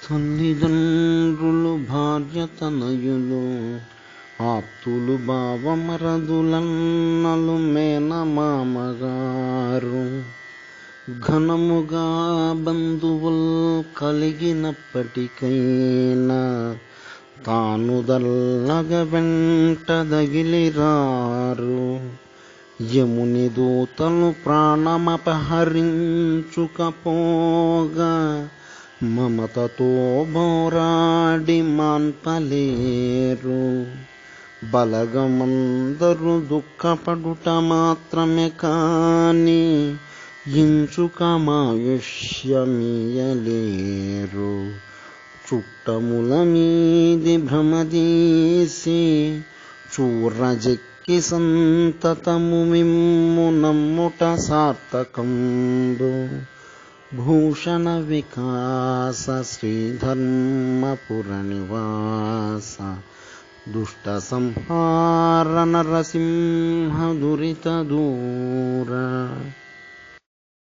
తల్లిదండ్రులు భార్యతనయులు ఆప్తులు బావమరదులన్నలు మేనమామగారు ఘనముగా బంధువుల్ కలిగినప్పటికైనా తాను దల్లగ వెంటదగిలిరారు. యముని దూతలు ప్రాణమపహరించుకపోగా మమతతో బోరాడి మాన్పలేరు. బలగమందరు దుఃఖపడుట మాత్రమే కాని ఇంచుకమాయుష్యమియలేరు. చుట్టముల మీది భ్రమదీసి చూరజెక్కి సంతతము మిమ్ము నమ్ముట సార్థకంబు. భూషణ వికాస శ్రీధర్మపుర నివాస దుష్ట సంహార నరసింహ దురిత దూర.